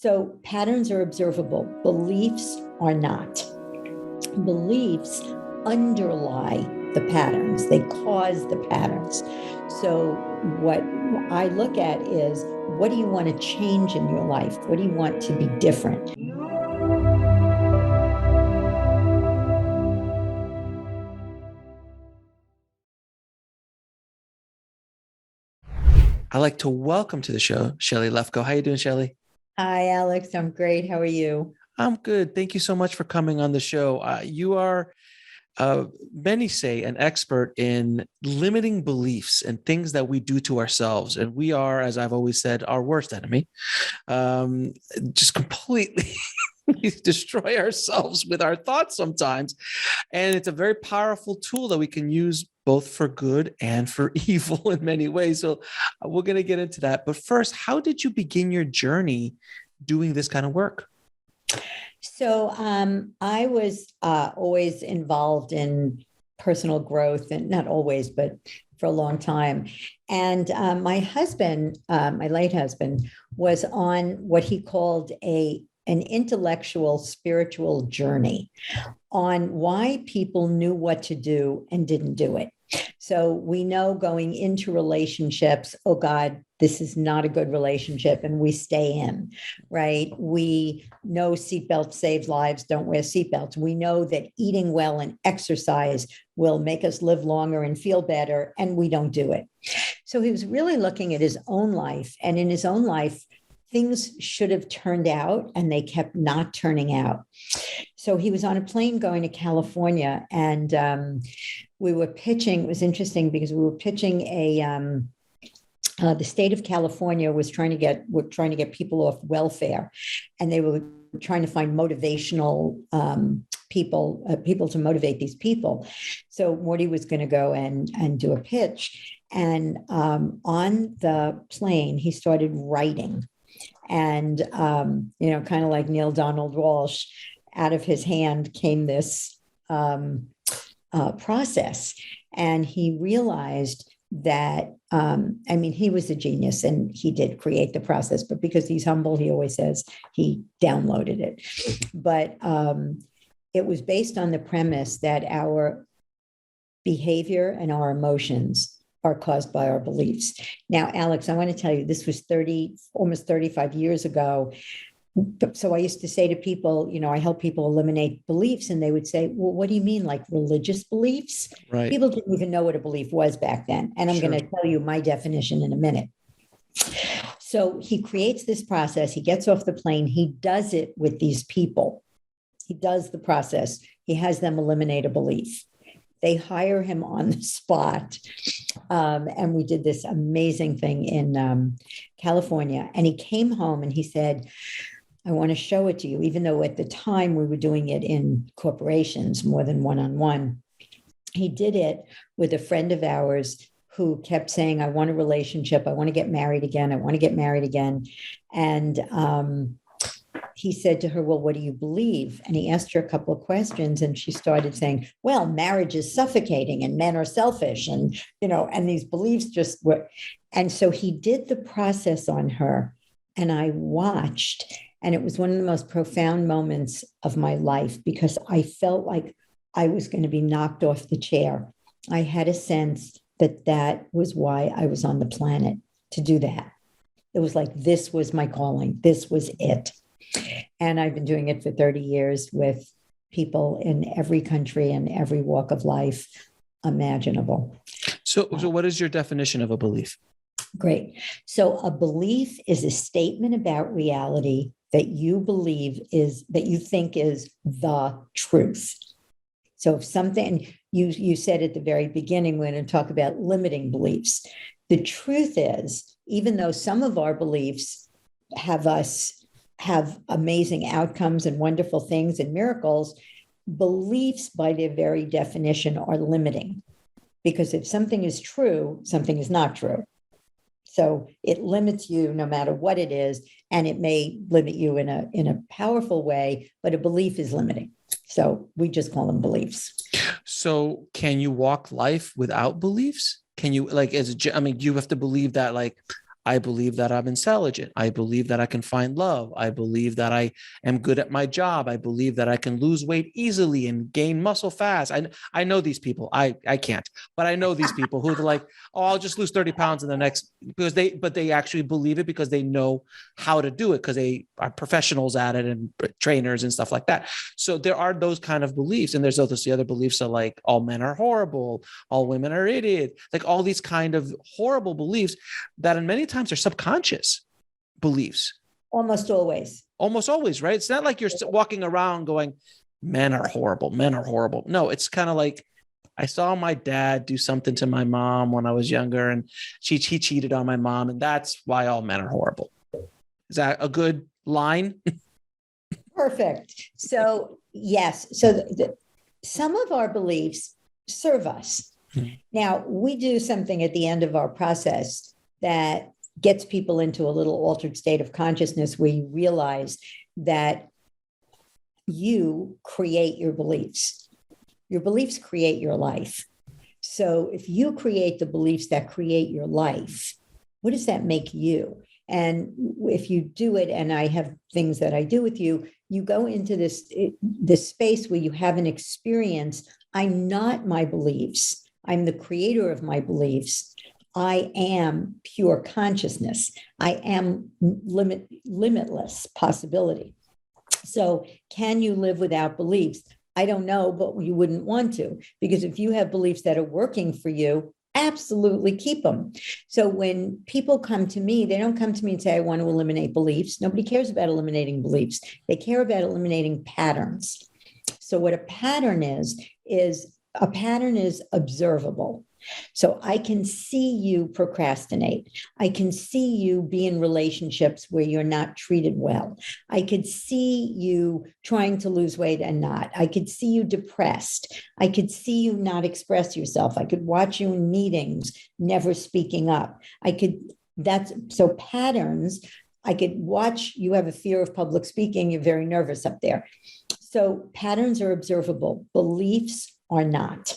So patterns are observable, beliefs are not. Beliefs underlie the patterns, they cause the patterns. So, what I look at is, what do you want to change in your life? What do you want to be different? I'd like to welcome to the show Shelley Lefko. How you doing, Shelley? Hi, Alex. I'm great. How are you? I'm good. Thank you so much for coming on the show. You are, many say, an expert in limiting beliefs and things that we do to ourselves. And we are, as I've always said, our worst enemy. Just completely we destroy ourselves with our thoughts sometimes. And it's a very powerful tool that we can use both for good and for evil in many ways. So we're going to get into that. But first, how did you begin your journey doing this kind of work? So, I was always involved in personal growth, and not always, but for a long time. And my husband, my late husband, was on what he called an intellectual spiritual journey on why people knew what to do and didn't do it. So we know going into relationships, oh God, this is not a good relationship, and we stay in, right? We know seatbelt saves lives, don't wear seatbelts. We know that eating well and exercise will make us live longer and feel better, and we don't do it. So he was really looking at his own life, and in his own life, things should have turned out and they kept not turning out. So he was on a plane going to California, and we were pitching. It was interesting because we were pitching the state of California was trying to get people off welfare, and they were trying to find motivational people to motivate these people. So Morty was going to go and do a pitch, and on the plane he started writing, and kind of like Neil Donald Walsh, out of his hand came this process, and he realized that he was a genius and he did create the process, but because he's humble, he always says he downloaded it. But it was based on the premise that our behavior and our emotions are caused by our beliefs. Now, Alex, I want to tell you, this was almost 35 years ago. So I used to say to people, I help people eliminate beliefs, and they would say, well, what do you mean, like religious beliefs? Right. People didn't even know what a belief was back then. And I'm going to tell you my definition in a minute. So he creates this process. He gets off the plane. He does it with these people. He does the process. He has them eliminate a belief. They hire him on the spot. And we did this amazing thing in California. And he came home and he said, I want to show it to you, even though at the time we were doing it in corporations more than one-on-one. He did it with a friend of ours who kept saying, I want a relationship. I want to get married again. I want to get married again. And he said to her, well, what do you believe? And he asked her a couple of questions, and she started saying, well, marriage is suffocating and men are selfish. And, and these beliefs just were. And so he did the process on her, and I watched, and it was one of the most profound moments of my life because I felt like I was going to be knocked off the chair. I had a sense that was why I was on the planet, to do that. It was like, this was my calling. This was it. And I've been doing it for 30 years with people in every country and every walk of life imaginable. So what is your definition of a belief? Great. So a belief is a statement about reality that you think is the truth. So if something, you said at the very beginning, we're going to talk about limiting beliefs. The truth is, even though some of our beliefs have amazing outcomes and wonderful things and miracles, beliefs by their very definition are limiting, because if something is true, something is not true. So it limits you no matter what it is, and it may limit you in a powerful way, but a belief is limiting. So we just call them beliefs. So can you walk life without beliefs? Can you, you have to believe that, I believe that I'm intelligent. I believe that I can find love. I believe that I am good at my job. I believe that I can lose weight easily and gain muscle fast. I know these people. I can't, but I know these people who are like, oh, I'll just lose 30 pounds in the next, but they actually believe it because they know how to do it, because they are professionals at it and trainers and stuff like that. So there are those kind of beliefs. And there's also the other beliefs are like, all men are horrible, all women are idiots, like all these kind of horrible beliefs that in many times are subconscious beliefs. Almost always. Almost always, right? It's not like you're walking around going, men are horrible. Men are horrible. No, it's kind of like, I saw my dad do something to my mom when I was younger, and he cheated on my mom, and that's why all men are horrible. Is that a good line? Perfect. So, yes. So some of our beliefs serve us. Now, we do something at the end of our process that gets people into a little altered state of consciousness where you realize that you create your beliefs. Your beliefs create your life. So if you create the beliefs that create your life, what does that make you? And if you do it, and I have things that I do with you, you go into this space where you have an experience. I'm not my beliefs. I'm the creator of my beliefs. I am pure consciousness. I am limitless possibility. So can you live without beliefs? I don't know, but you wouldn't want to, because if you have beliefs that are working for you, absolutely keep them. So when people come to me, they don't come to me and say, I want to eliminate beliefs. Nobody cares about eliminating beliefs. They care about eliminating patterns. So what a pattern is a pattern is observable. So I can see you procrastinate. I can see you be in relationships where you're not treated well. I could see you trying to lose weight and not. I could see you depressed. I could see you not express yourself. I could watch you in meetings, never speaking up. So patterns, I could watch you have a fear of public speaking. You're very nervous up there. So patterns are observable. Beliefs are not.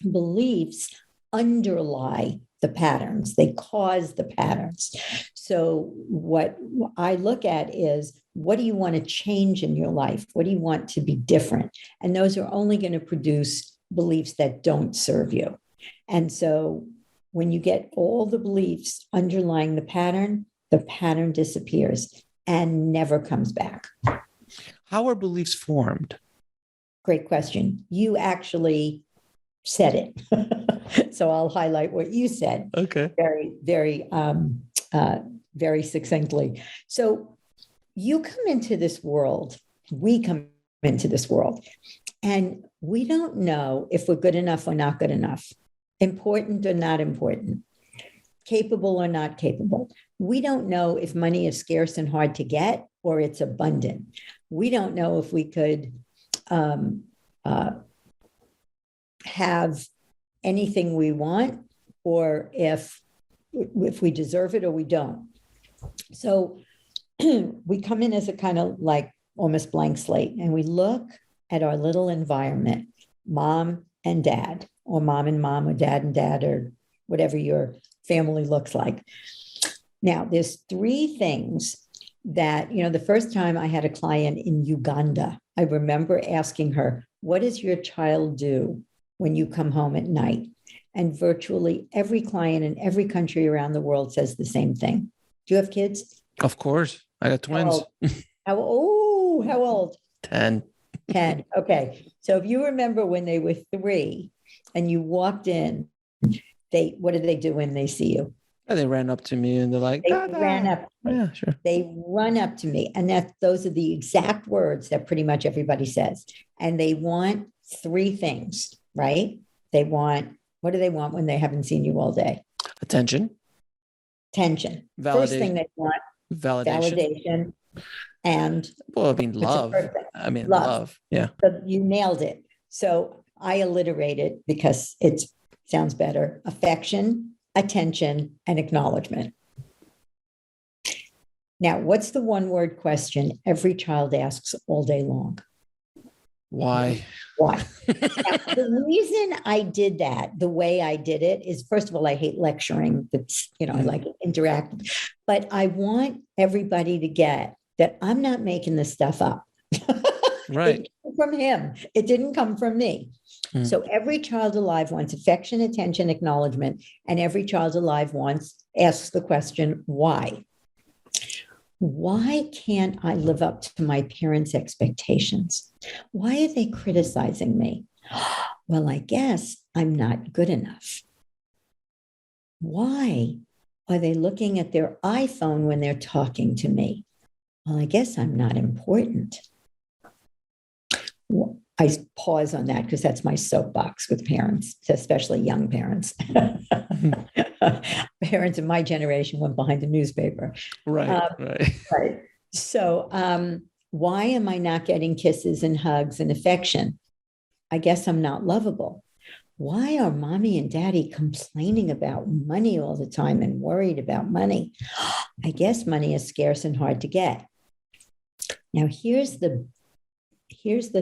Beliefs underlie the patterns. They cause the patterns. So what I look at is, what do you want to change in your life? What do you want to be different? And those are only going to produce beliefs that don't serve you. And so when you get all the beliefs underlying the pattern disappears and never comes back. How are beliefs formed? Great question. You actually said it. So I'll highlight what you said. Okay. Very succinctly. So you come into this world, we come into this world, and we don't know if we're good enough or not good enough, important or not important, capable or not capable. We don't know if money is scarce and hard to get or it's abundant. We don't know if we could have anything we want, or if we deserve it or we don't. So we come in as a kind of like almost blank slate, and we look at our little environment, mom and dad, or mom and mom, or dad and dad, or whatever your family looks like. Now, there's three things that, the first time I had a client in Uganda, I remember asking her, what does your child do when you come home at night? And virtually every client in every country around the world says the same thing. Do you have kids? Of course. I got twins. How old? 10. 10. Okay. So if you remember when they were 3 and you walked in, what did they do when they see you? And they ran up to me and they're like, They ran up. Yeah, sure. They run up to me. And those are the exact words that pretty much everybody says. And they want 3 things, right? What do they want when they haven't seen you all day? Attention. First thing they want, validation. And love. Love. Yeah. So you nailed it. So I alliterate it because it sounds better. Affection, attention, and acknowledgement. Now, what's the one-word question every child asks all day long? Why? Why? Now, the reason I did that, the way I did it, is first of all, I hate lecturing. That's, I like interact, but I want everybody to get that I'm not making this stuff up. Right. It came from him. It didn't come from me. So every child alive wants affection, attention, acknowledgement, and every child alive asks the question, why? Why can't I live up to my parents' expectations? Why are they criticizing me? Well, I guess I'm not good enough. Why are they looking at their iPhone when they're talking to me? Well, I guess I'm not important. I pause on that because that's my soapbox with parents, especially young parents. Parents in my generation went behind the newspaper. Right. Right. So, why am I not getting kisses and hugs and affection? I guess I'm not lovable. Why are mommy and daddy complaining about money all the time and worried about money? I guess money is scarce and hard to get. Now, here's the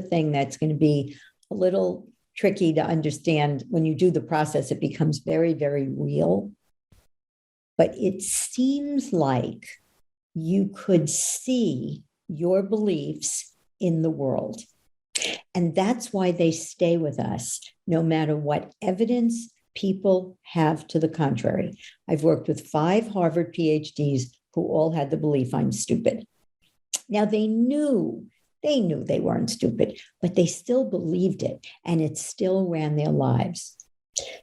thing that's going to be a little tricky to understand. When you do the process, it becomes very, very real. But it seems like you could see your beliefs in the world. And that's why they stay with us, no matter what evidence people have to the contrary. I've worked with 5 Harvard PhDs who all had the belief I'm stupid. Now, they knew they weren't stupid, but they still believed it, and it still ran their lives.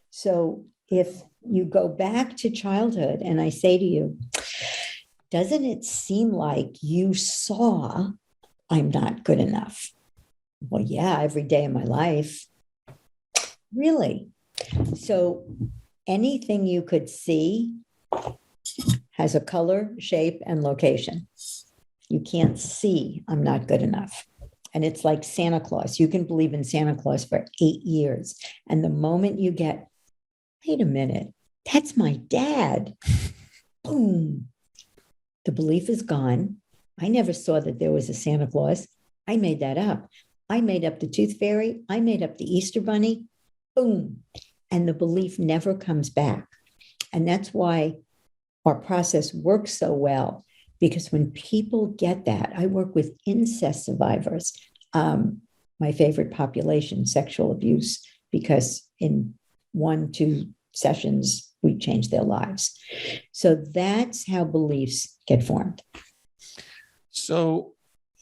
So if you go back to childhood and I say to you, doesn't it seem like you saw I'm not good enough? Well, yeah, every day of my life. Really? So anything you could see has a color, shape, and location. You can't see I'm not good enough. And it's like Santa Claus. You can believe in Santa Claus for 8 years. And the moment you get, wait a minute, that's my dad. Boom. The belief is gone. I never saw that there was a Santa Claus. I made that up. I made up the tooth fairy. I made up the Easter bunny. Boom. And the belief never comes back. And that's why our process works so well. Because when people get that, I work with incest survivors, my favorite population, sexual abuse, because in 1-2 sessions, we change their lives. So that's how beliefs get formed. So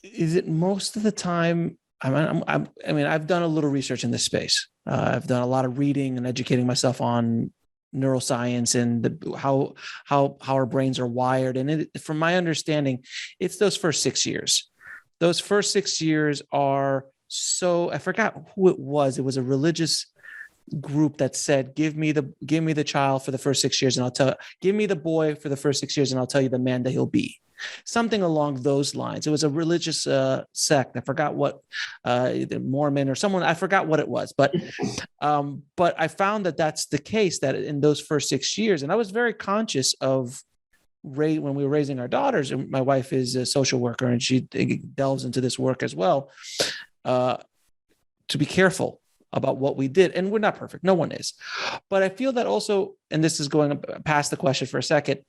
is it most of the time, I've done a little research in this space. I've done a lot of reading and educating myself on neuroscience and how our brains are wired. And from my understanding, it's those first 6 years. Those first 6 years are so, I forgot who it was. It was a religious group that said, give me the child for the first 6 years and give me the boy for the first 6 years and I'll tell you the man that he'll be. Something along those lines. It was a religious sect. I forgot what, the Mormon or someone, I forgot what it was, but I found that that's the case, that in those first 6 years, and I was very conscious of when we were raising our daughters, and my wife is a social worker and she delves into this work as well, to be careful about what we did. And we're not perfect. No one is. But I feel that also, and this is going past the question for a second,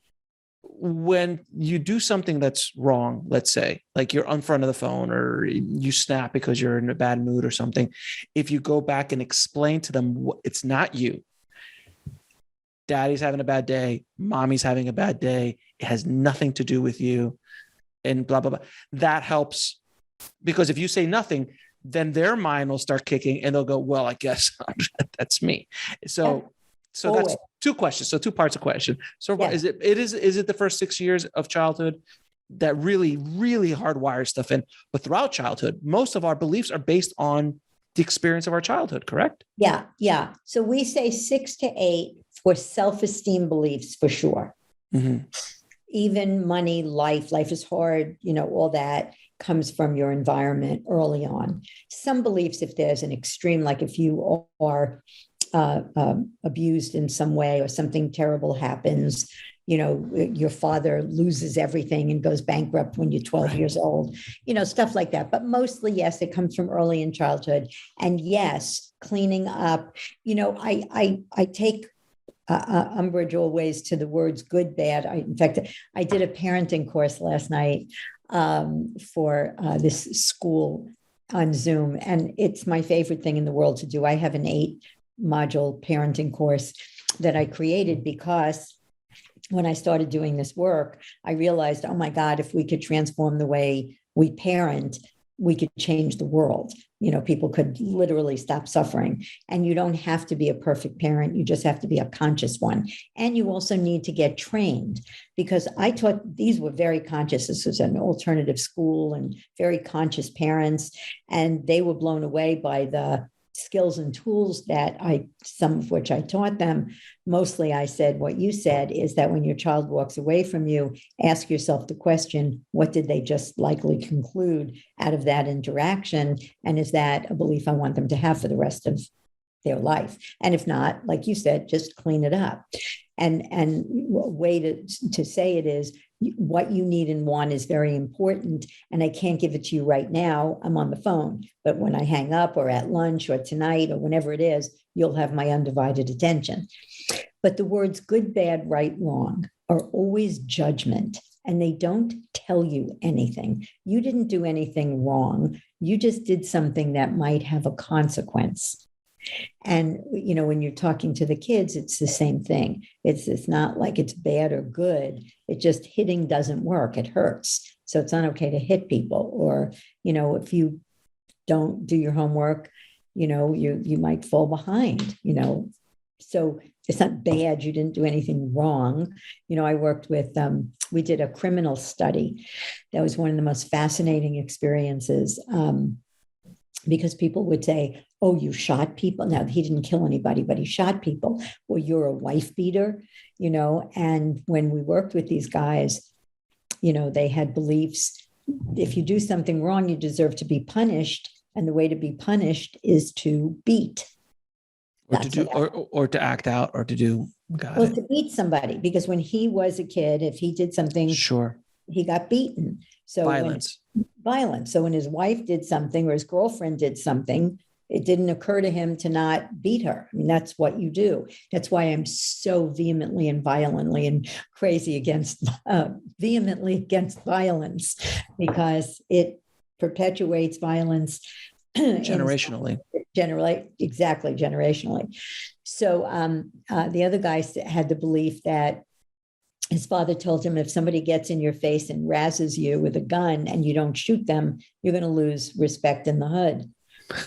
when you do something that's wrong, let's say, like you're on front of the phone or you snap because you're in a bad mood or something, if you go back and explain to them, it's not you. Daddy's having a bad day. Mommy's having a bad day. It has nothing to do with you, and blah, blah, blah. That helps, because if you say nothing, then their mind will start kicking and they'll go, well, I guess that's me. So that's 2 questions. So 2 parts of question. So is it the first 6 years of childhood that really, really hardwires stuff in? But throughout childhood, most of our beliefs are based on the experience of our childhood, correct? Yeah. Yeah. So we say 6 to 8 for self-esteem beliefs for sure. Mm-hmm. Even money, life is hard, all that comes from your environment early on. Some beliefs, if there's an extreme, like if you are abused in some way or something terrible happens, your father loses everything and goes bankrupt when you're 12 Right. years old, stuff like that. But mostly, yes, it comes from early in childhood. And yes, cleaning up, I take umbrage always to the words good, bad. In fact, I did a parenting course last night for this school on Zoom, and it's my favorite thing in the world to do. I have an 8-module parenting course that I created because when I started doing this work, I realized, oh my God, if we could transform the way we parent, we could change the world. People could literally stop suffering. And you don't have to be a perfect parent. You just have to be a conscious one. And you also need to get trained, because I taught, these were very conscious. This was an alternative school and very conscious parents. And they were blown away by the skills and tools that some of which I taught them. Mostly I said, what you said is that when your child walks away from you, ask yourself the question, what did they just likely conclude out of that interaction? And is that a belief I want them to have for the rest of their life? And if not, like you said, just clean it up. And a way to say it is, what you need and want is very important. And I can't give it to you right now. I'm on the phone. But when I hang up or at lunch or tonight or whenever it is, you'll have my undivided attention. But the words good, bad, right, wrong are always judgment. And they don't tell you anything. You didn't do anything wrong. You just did something that might have a consequence. And, when you're talking to the kids, it's the same thing. It's not like it's bad or good. It just, hitting doesn't work. It hurts. So it's not okay to hit people. Or, if you don't do your homework, you might fall behind, So it's not bad. You didn't do anything wrong. I worked with, we did a criminal study. That was one of the most fascinating experiences. Because people would say, oh, you shot people. Now, he didn't kill anybody, but he shot people. Well, you're a wife beater, and when we worked with these guys, they had beliefs. If you do something wrong, you deserve to be punished. And the way to be punished is to beat. Or to do, or to act out, or to do. To beat somebody, because when he was a kid, if he did something, sure, he got beaten. So violence. So when his wife did something or his girlfriend did something, it didn't occur to him to not beat her. I mean, that's what you do. That's why I'm so vehemently and violently and crazy against violence, because it perpetuates violence generationally. Generationally. So the other guy had the belief that his father told him, if somebody gets in your face and razzes you with a gun and you don't shoot them, you're going to lose respect in the hood.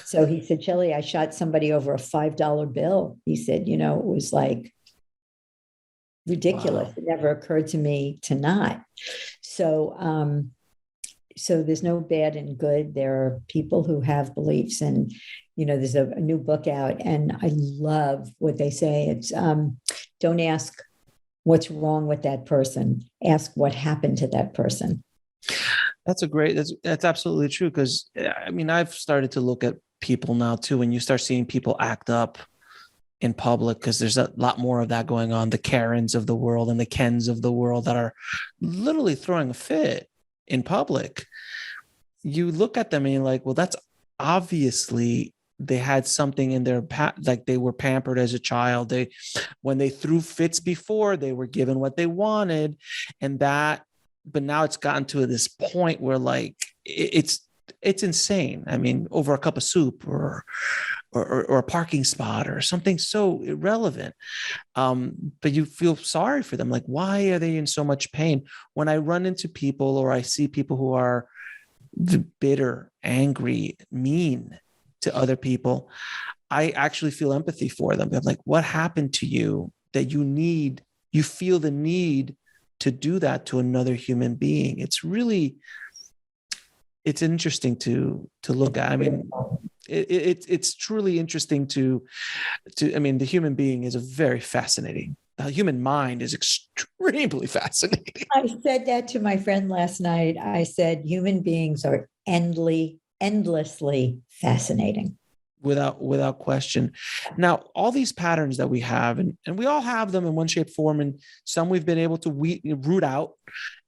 So he said, Shelley, I shot somebody over a $5 bill. He said, it was like ridiculous. Wow. It never occurred to me to not. So, so there's no bad and good. There are people who have beliefs, and, there's a new book out, and I love what they say. It's don't ask what's wrong with that person. Ask what happened to that person. That's absolutely true. Because I've started to look at people now too. When you start seeing people act up in public, because there's a lot more of that going on, the Karens of the world and the Kens of the world that are literally throwing a fit in public. You look at them and you're like, well, that's obviously they had something in their like they were pampered as a child. When they threw fits before, they were given what they wanted, but now it's gotten to this point where like it's insane. Over a cup of soup or a parking spot or something so irrelevant. But you feel sorry for them. Like, why are they in so much pain? When I run into people or I see people who are bitter, angry, mean to other people, I actually feel empathy for them. I'm like, what happened to you that you feel the need to do that to another human being? It's interesting to look at. It's truly interesting to the human being is the human mind is extremely fascinating. I said that to my friend last night. I said, human beings are endlessly fascinating. Without question. Now, all these patterns that we have, and we all have them in one shape, form, and some we've been able to root out,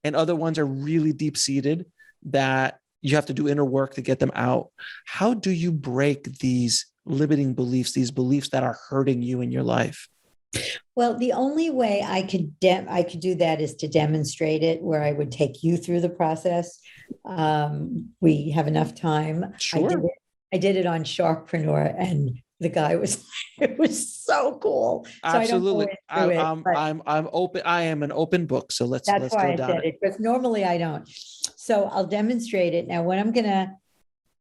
and other ones are really deep seated that you have to do inner work to get them out. How do you break these limiting beliefs, these beliefs that are hurting you in your life? Well, the only way I could do that is to demonstrate it, where I would take you through the process. We have enough time. Sure. I did it on Sharkpreneur, and the guy was it was so cool. So Absolutely. I don't go into it, I'm open. I am an open book. So let's why go I down said it, because normally I don't. So I'll demonstrate it now. What I'm going to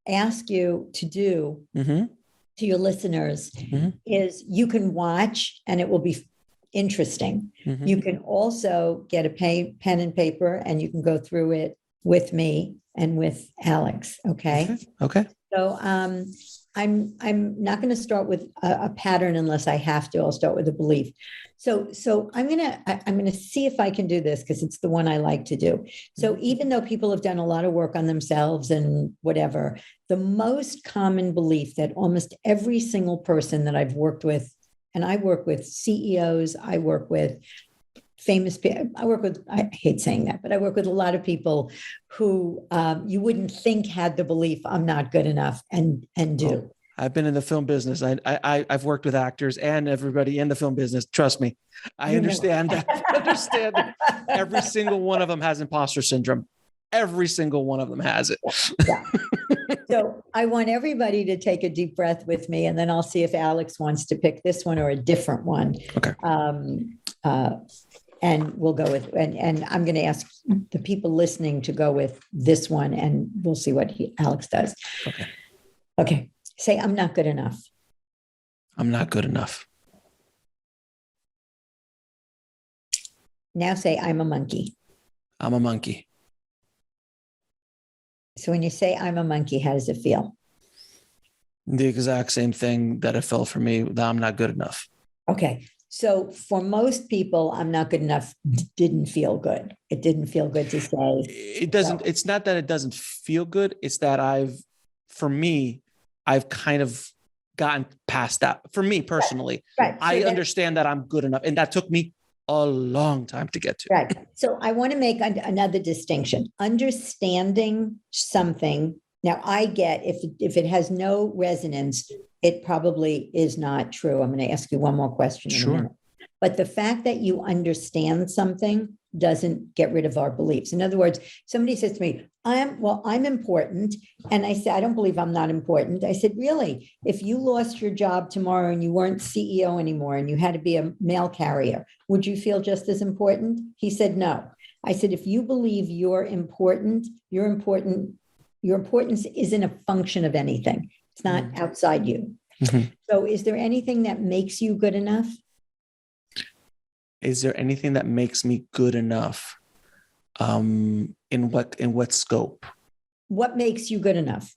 ask you to do to your listeners is you can watch, and it will be interesting. You can also get a pen and paper, and you can go through it with me and with Alex. Okay. Okay. So I'm not going to start with a pattern unless I have to. I'll start with a belief. So I'm gonna see if I can do this, because it's the one I like to do. So even though people have done a lot of work on themselves and whatever, the most common belief that almost every single person that I've worked with, and I work with CEOs, I work with famous people, I hate saying that, but I work with a lot of people who you wouldn't think had the belief I'm not good enough, and do. Oh, I've been in the film business. I've worked with actors and everybody in the film business. Trust me, I understand that. I understand that every single one of them has imposter syndrome. Every single one of them has it. Yeah. So I want everybody to take a deep breath with me, and then I'll see if Alex wants to pick this one or a different one. Okay. And we'll go with, and I'm going to ask the people listening to go with this one, and we'll see what Alex does. Okay. Okay. Say, I'm not good enough. I'm not good enough. Now say, I'm a monkey. I'm a monkey. So when you say I'm a monkey, how does it feel? The exact same thing that it felt for me, that I'm not good enough. Okay. So for most people, I'm not good enough didn't feel good. It didn't feel good to say. It doesn't, so. It's not that it doesn't feel good. It's that I've kind of gotten past that. For me personally, right. So I understand that I'm good enough. And that took me a long time to get to. Right. So I want to make another distinction. Understanding something. Now I get if it has no resonance, it probably is not true. I'm going to ask you one more question in a minute. But the fact that you understand something doesn't get rid of our beliefs. In other words, somebody says to me, I'm important. And I said, I don't believe I'm not important. I said, really, if you lost your job tomorrow and you weren't CEO anymore and you had to be a mail carrier, would you feel just as important? He said, no. I said, if you believe you're important, your importance isn't a function of anything. It's not outside you. So is there anything that makes you good enough? Is there anything that makes me good enough? In what scope? What makes you good enough?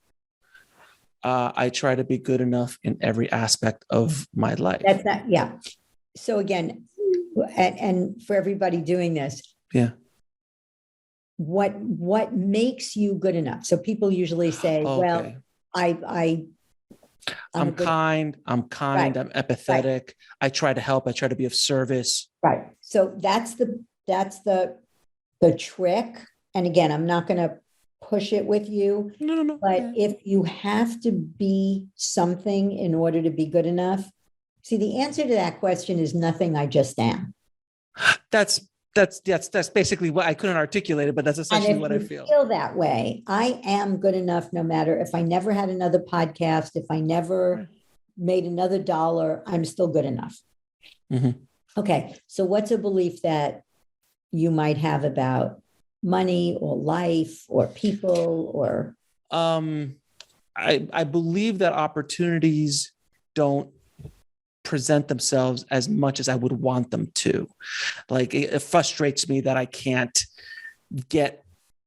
I try to be good enough in every aspect of my life. That's not, yeah. So again, and for everybody doing this, yeah. What makes you good enough? So people usually say, well, I'm kind, right. I'm empathetic. Right. I try to help. I try to be of service. Right. So that's the trick. And again, I'm not going to push it with you. No. But if you have to be something in order to be good enough, see, the answer to that question is nothing. I just am. That's basically what I couldn't articulate it, but that's essentially what I feel. Feel that way. I am good enough, no matter if I never had another podcast, if I never made another dollar, I'm still good enough. Okay. So what's a belief that you might have about money or life or people or? I believe that opportunities don't present themselves as much as I would want them to. Like it frustrates me that I can't get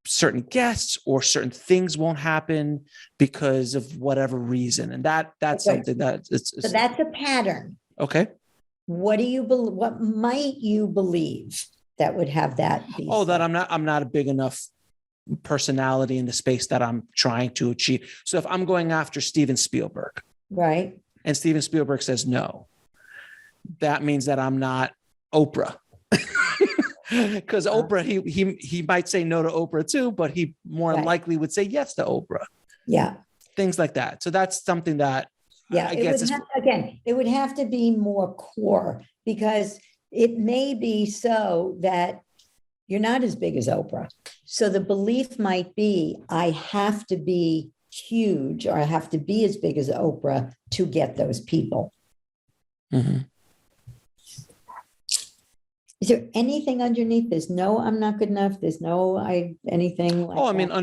certain guests or certain things won't happen because of whatever reason. And that's something that so that's a pattern. Okay. What might you believe that would have that be? That I'm not a big enough personality in the space that I'm trying to achieve. So if I'm going after Steven Spielberg, Right. and Steven Spielberg says no, that means that I'm not Oprah. Because Oprah, he might say no to Oprah too, but he more Right. likely would say yes to Oprah. Yeah. Things like that. So that's something that Yeah. I guess is It would have to be more core, because it may be so that you're not as big as Oprah. So the belief might be, I have to be huge, or I have to be as big as Oprah to get those people. Mhm. Is there anything underneath this? No, I'm not good enough. There's no anything like I mean, that.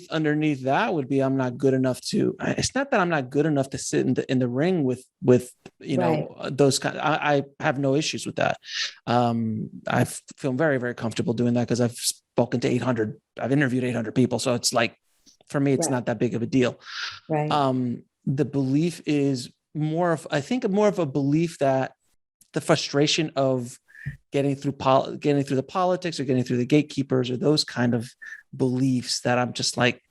underneath that would be I'm not good enough to. It's not that I'm not good enough to sit in the ring with Right. those kind. I have no issues with that. I feel very, very comfortable doing that because I've spoken to 800. I've interviewed 800 people, so it's like for me, it's Right. not that big of a deal. Right. The belief is more of a belief that the frustration of getting through the politics or getting through the gatekeepers or those kind of beliefs that I'm just like,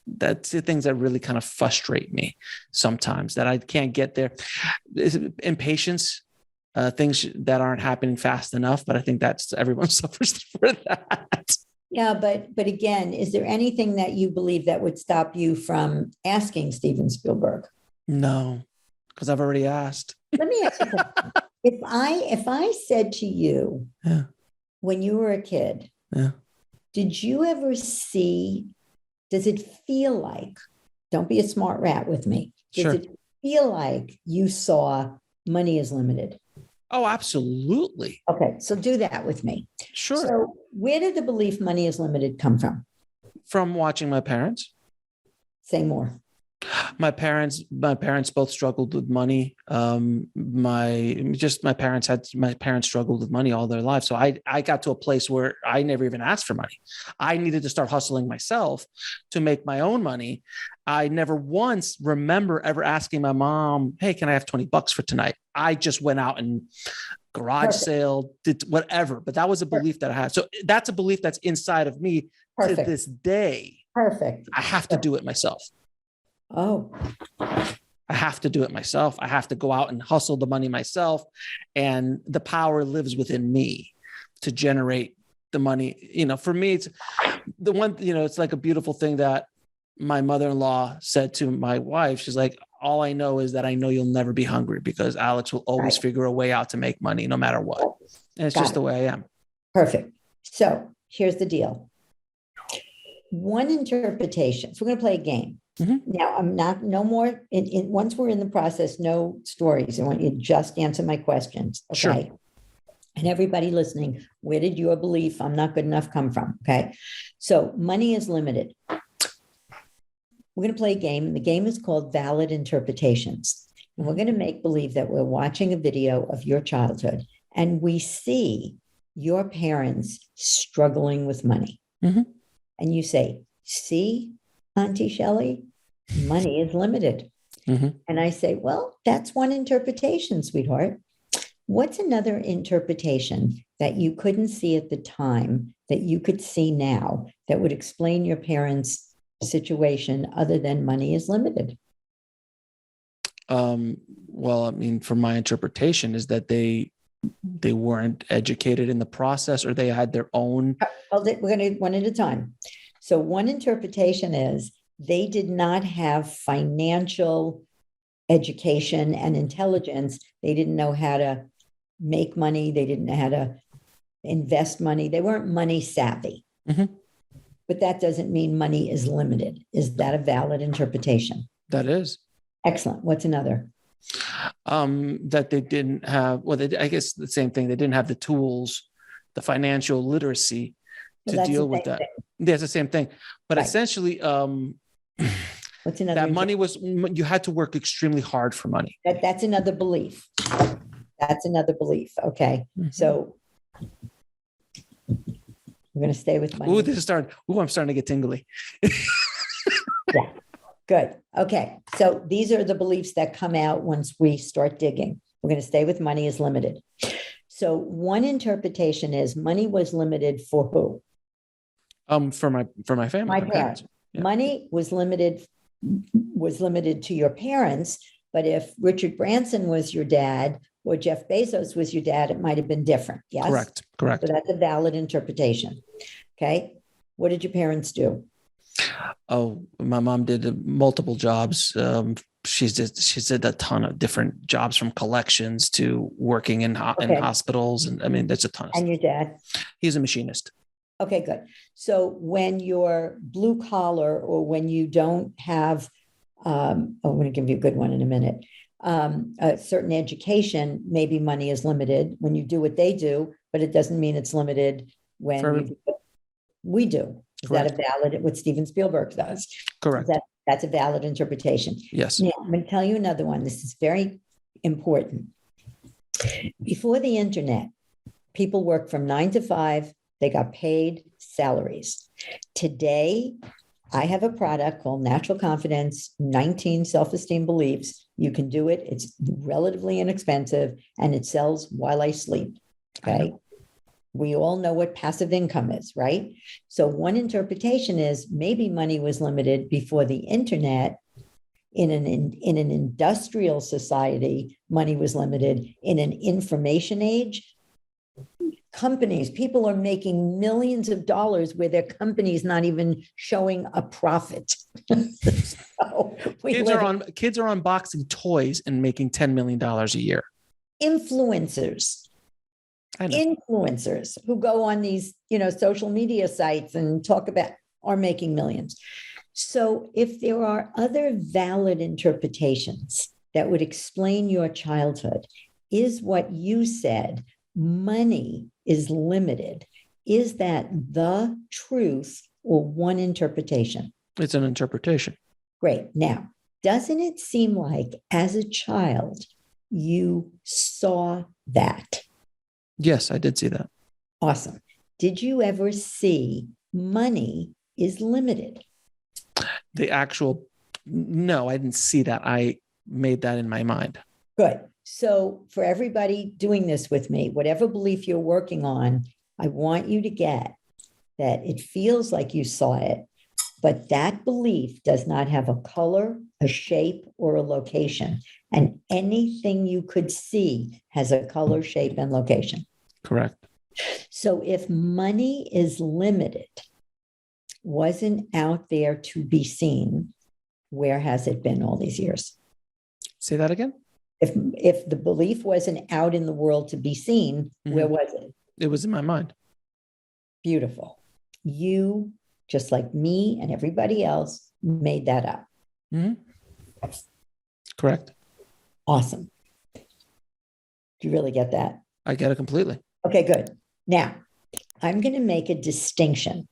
that's the things that really kind of frustrate me sometimes, that I can't get there. Impatience, things that aren't happening fast enough, but I think that's everyone suffers for that. Yeah, but again, is there anything that you believe that would stop you from asking Steven Spielberg? No, because I've already asked. Let me ask you something. If I said to you, Yeah. when you were a kid, Yeah. did you ever see, does it feel like, don't be a smart rat with me, does Sure. it feel like you saw money is limited? Oh, absolutely. Okay, so do that with me. Sure. So where did the belief money is limited come from? From watching my parents. Say more. My parents both struggled with money. My parents struggled with money all their lives. So I got to a place where I never even asked for money. I needed to start hustling myself to make my own money. I never once remember ever asking my mom, "Hey, can I have $20 for tonight?" I just went out and garage Perfect. sale, did whatever. But that was a belief that I had. So that's a belief that's inside of me to Perfect. this day. Perfect. I have to do it myself. Oh, I have to do it myself. I have to go out and hustle the money myself. And the power lives within me to generate the money. For me, it's the one, it's like a beautiful thing that my mother-in-law said to my wife. She's like, all I know is that I know you'll never be hungry because Alex will always figure a way out to make money no matter what. And it's just the way I am. Perfect. So here's the deal. One interpretation. So we're going to play a game. Mm-hmm. Now, I'm not, no more, once we're in the process, no stories. I want you to just answer my questions. Okay. Sure. And everybody listening, where did your belief I'm not good enough come from? Okay. So money is limited. We're going to play a game. The game is called Valid Interpretations. And we're going to make believe that we're watching a video of your childhood and we see your parents struggling with money. Mm-hmm. And you say, see, Auntie Shelley, money is limited. Mm-hmm. And I say, well, that's one interpretation, sweetheart. What's another interpretation that you couldn't see at the time that you could see now that would explain your parents' situation other than money is limited? Well, I mean, from my interpretation is that they weren't educated in the process, or they had their own. We're going to one at a time. So one interpretation is they did not have financial education and intelligence. They didn't know how to make money. They didn't know how to invest money. They weren't money savvy. Mm-hmm. But that doesn't mean money is limited. Is that a valid interpretation? That is. Excellent. What's another? That they didn't have, I guess the same thing. They didn't have the tools, the financial literacy to deal with that. That's the same thing. But essentially, what's another? That money was, you had to work extremely hard for money. That's another belief. That's another belief. Okay. Mm-hmm. So we're going to stay with money. I'm starting to get tingly. Yeah. Good. Okay. So these are the beliefs that come out once we start digging. We're going to stay with money is limited. So one interpretation is money was limited for who? For my family. My parents. Yeah. Money was limited was limited to your parents. But if Richard Branson was your dad or Jeff Bezos was your dad, it might have been different. Yes? Correct. So that's a valid interpretation. Okay. What did your parents do? Oh, my mom did multiple jobs. She's did a ton of different jobs, from collections to working in hospitals. And I mean, that's a ton of And stuff. your dad? He's a machinist. Okay, good. So when you're blue collar, or when you don't have, I'm going to give you a good one in a minute, a certain education, maybe money is limited when you do what they do, but it doesn't mean it's limited when you do what we do. Is Correct. that a valid, what Steven Spielberg does? Correct. That's a valid interpretation. Yes. Now, I'm going to tell you another one. This is very important. Before the internet, people worked from 9 to 5. They got paid salaries. Today, I have a product called Natural Confidence, 19 self-esteem beliefs. You can do it. It's relatively inexpensive, and it sells while I sleep. Okay. We all know what passive income is, right? So one interpretation is maybe money was limited before the internet. In an industrial society, money was limited. In an information age, companies, people are making millions of dollars where their company's not even showing a profit. So kids are unboxing toys and making $10 million a year. Influencers who go on these, social media sites and talk about, are making millions. So if there are other valid interpretations that would explain your childhood, is what you said, money is limited, is that the truth or one interpretation? It's an interpretation. Great. Now, doesn't it seem like as a child, you saw that? Yes, I did see that. Awesome. Did you ever see money is limited? No, I didn't see that. I made that in my mind. Good. So for everybody doing this with me, whatever belief you're working on, I want you to get that it feels like you saw it, but that belief does not have a color, a shape, or a location. And anything you could see has a color, shape, and location. Correct. So if money is limited, wasn't out there to be seen, where has it been all these years? Say that again? If the belief wasn't out in the world to be seen, where was it? It was in my mind. Beautiful. You, just like me and everybody else, made that up. Mm-hmm. Correct. Awesome. Do you really get that? I get it completely. Okay, good. Now, I'm going to make a distinction.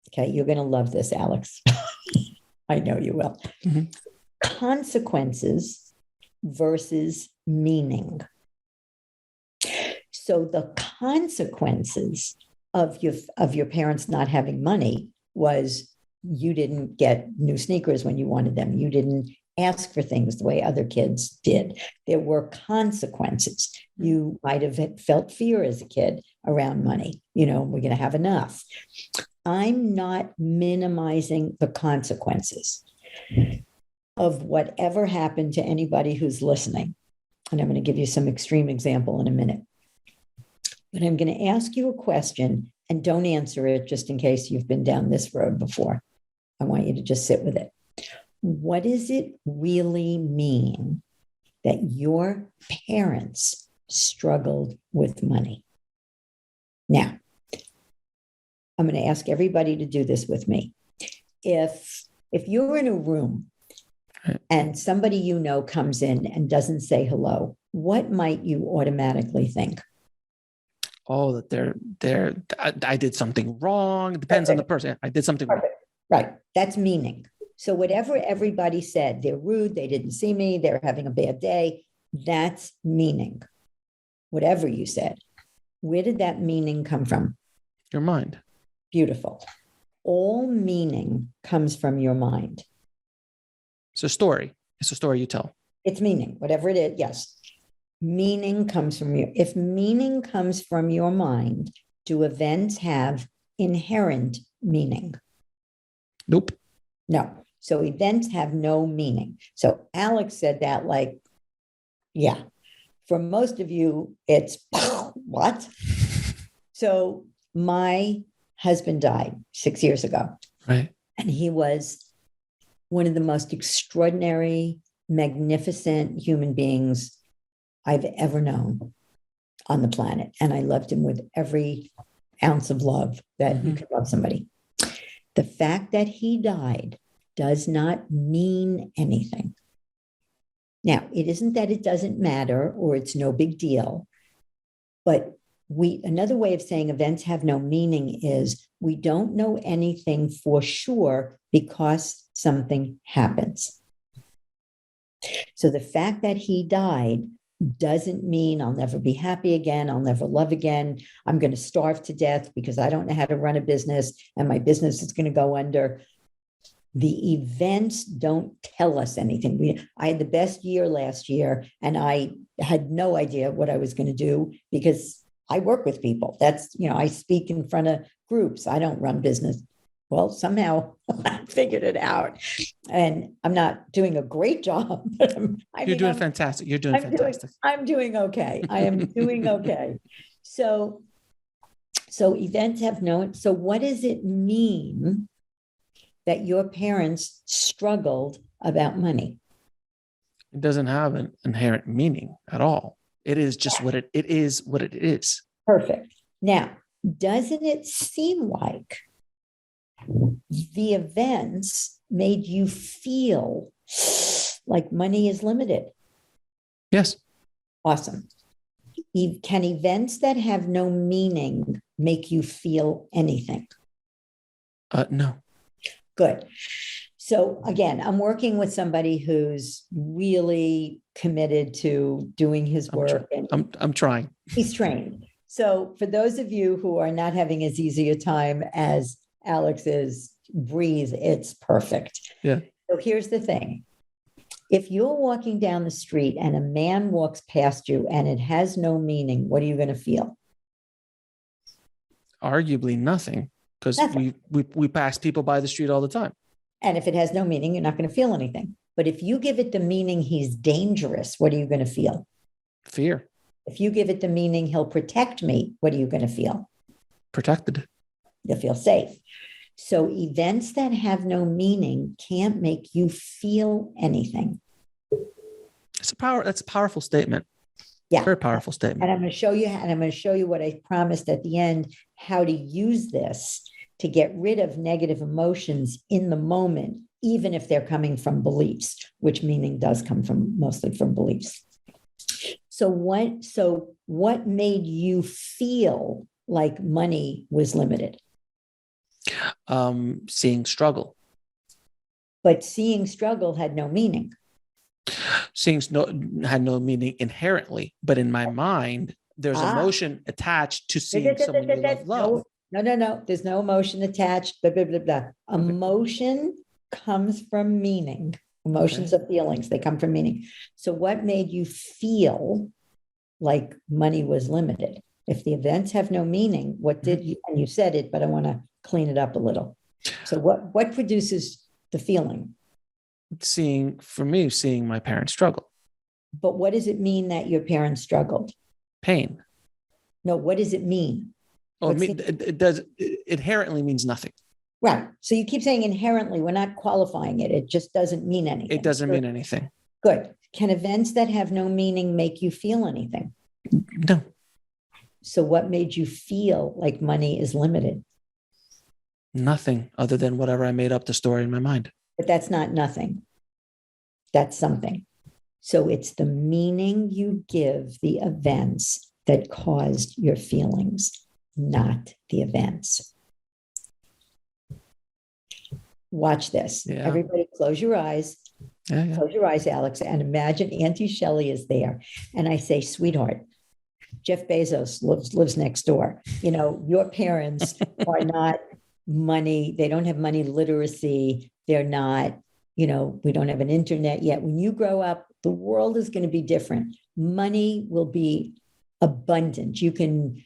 Okay, you're going to love this, Alex. I know you will. Mm-hmm. Consequences versus meaning. So the consequences of your parents not having money was you didn't get new sneakers when you wanted them. You didn't ask for things the way other kids did. There were consequences. You might have felt fear as a kid around money. We're going to have enough. I'm not minimizing the consequences of whatever happened to anybody who's listening. And I'm going to give you some extreme example in a minute. But I'm going to ask you a question, and don't answer it just in case you've been down this road before. I want you to just sit with it. What does it really mean that your parents struggled with money? Now, I'm going to ask everybody to do this with me. If you're in a room and somebody comes in and doesn't say hello, what might you automatically think? Oh, that I did something wrong. It depends on the person. I did something wrong. Right. That's meaning. So whatever everybody said, they're rude, they didn't see me, they're having a bad day, that's meaning. Whatever you said. Where did that meaning come from? Your mind. Beautiful. All meaning comes from your mind. It's a story. It's a story you tell. It's meaning, whatever it is. Yes. Meaning comes from you. If meaning comes from your mind, do events have inherent meaning? Nope. No. So events have no meaning. So Alex said that like, yeah. For most of you, it's what? So my husband died 6 years ago. Right. And he was one of the most extraordinary, magnificent human beings I've ever known on the planet. And I loved him with every ounce of love that you can love somebody. The fact that he died does not mean anything. Now, it isn't that it doesn't matter or it's no big deal, but another way of saying events have no meaning is we don't know anything for sure because something happens. So the fact that he died doesn't mean I'll never be happy again. I'll never love again. I'm going to starve to death because I don't know how to run a business and my business is going to go under. The events don't tell us anything. I had the best year last year and I had no idea what I was going to do because I work with people. That's, I speak in front of groups. I don't run business. Well, somehow I figured it out and I'm not doing a great job. But You're doing fantastic. You're doing fantastic. I'm doing okay. I am doing okay. So events have no, so what does it mean that your parents struggled about money? It doesn't have an inherent meaning at all. It is just what it is. What it is. Perfect. Now, doesn't it seem like the events made you feel like money is limited? Yes. Awesome. Can events that have no meaning make you feel anything? No. Good. So again, I'm working with somebody who's really committed to doing his work. I'm trying. He's trained. So for those of you who are not having as easy a time as Alex is, breathe. It's perfect. Yeah. So here's the thing. If you're walking down the street and a man walks past you and it has no meaning, what are you going to feel? Arguably nothing. Because we pass people by the street all the time. And if it has no meaning, you're not going to feel anything. But if you give it the meaning he's dangerous, what are you going to feel? Fear. If you give it the meaning he'll protect me, what are you going to feel? Protected. You'll feel safe. So events that have no meaning can't make you feel anything. That's a powerful statement. Yeah. Very powerful statement. And I'm going to show you what I promised at the end, how to use this to get rid of negative emotions in the moment, even if they're coming from beliefs, which meaning does come from mostly from beliefs. So what made you feel like money was limited? Seeing struggle. But seeing struggle had no meaning. Had no meaning inherently, but in my mind, there's emotion attached to seeing someone you love. No. There's no emotion attached. Blah, blah, blah, blah. Emotion comes from meaning. Emotions are feelings. They come from meaning. So what made you feel like money was limited? If the events have no meaning, what did you, and you said it, but I want to clean it up a little. So what produces the feeling? Seeing my parents struggle. But what does it mean that your parents struggled? Pain. No, what does it mean? It inherently means nothing. Right. So you keep saying inherently, we're not qualifying it. It just doesn't mean anything. It doesn't mean anything. Good. Can events that have no meaning make you feel anything? No. So what made you feel like money is limited? Nothing other than whatever I made up the story in my mind. But that's not nothing. That's something. So it's the meaning you give the events that caused your feelings, not the events. Watch this. Yeah. Everybody close your eyes. Yeah. Close your eyes, Alex, and imagine Auntie Shelley is there. And I say, sweetheart, Jeff Bezos lives next door. Your parents are not money. They don't have money literacy. They're not, we don't have an internet yet. When you grow up, the world is going to be different. Money will be abundant. You can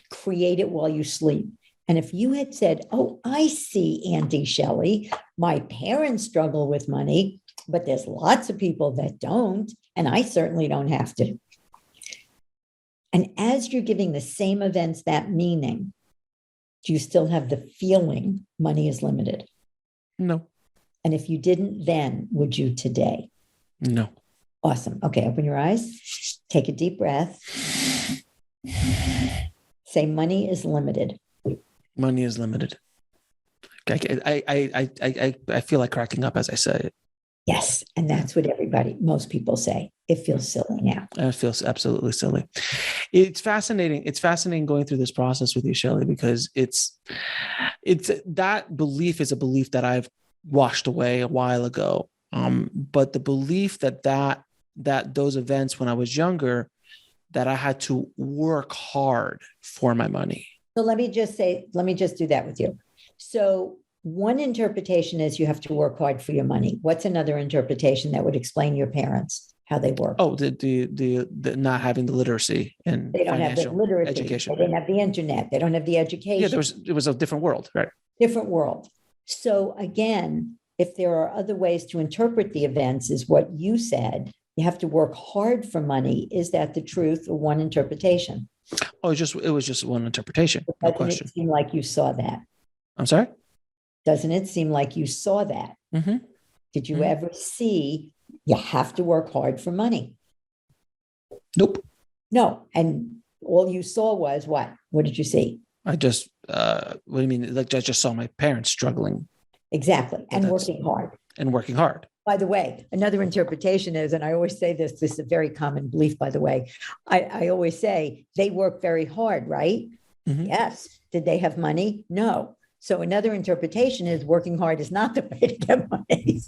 create it while you sleep. And if you had said, oh, I see, Auntie Shelley, my parents struggle with money, but there's lots of people that don't, and I certainly don't have to. And as you're giving the same events that meaning, do you still have the feeling money is limited? No. And if you didn't then, would you today? No. Awesome. Okay, open your eyes. Take a deep breath. Say money is limited. Money is limited. I feel like cracking up as I say it. Yes. And that's what most people say. It feels silly now. It feels absolutely silly. It's fascinating. It's fascinating going through this process with you, Shelley, because it's that belief is a belief that I've washed away a while ago. But the belief that those events when I was younger, that I had to work hard for my money. So let me just do that with you. So one interpretation is you have to work hard for your money. What's another interpretation that would explain your parents, how they work? Oh, the not having the literacy and they don't have the literacy, education. They didn't have the internet. They don't have the education. Yeah, it was a different world, right? Different world. So again, if there are other ways to interpret the events, is what you said, you have to work hard for money. Is that the truth or one interpretation? Oh, it was just one interpretation. No question. Doesn't it seem like you saw that? I'm sorry? Doesn't it seem like you saw that? Mm-hmm. Did you ever see you have to work hard for money? Nope. No. And all you saw was what? What did you see? I just, what do you mean? Like I just saw my parents struggling. Exactly. And working hard. And working hard. By the way, another interpretation is, and I always say this is a very common belief, by the way, I always say they work very hard, right? Mm-hmm. Yes. Did they have money? No. So another interpretation is working hard is not the way to get money.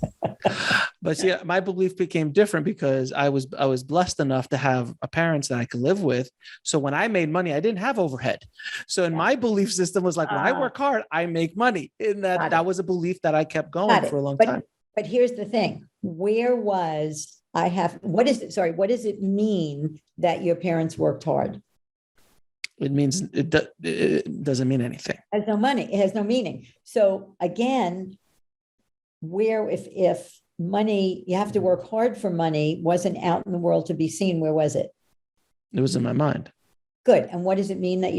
But see, my belief became different because I was blessed enough to have parents that I could live with. So when I made money, I didn't have overhead. So in my belief system was like, when I work hard, I make money. And that was a belief that I kept going for a long time. But here's the thing. What does it mean that your parents worked hard? It means it doesn't mean anything. It has no money. It has no meaning. So again, if money, you have to work hard for money, wasn't out in the world to be seen, where was it? It was in my mind. Good. And what does it mean that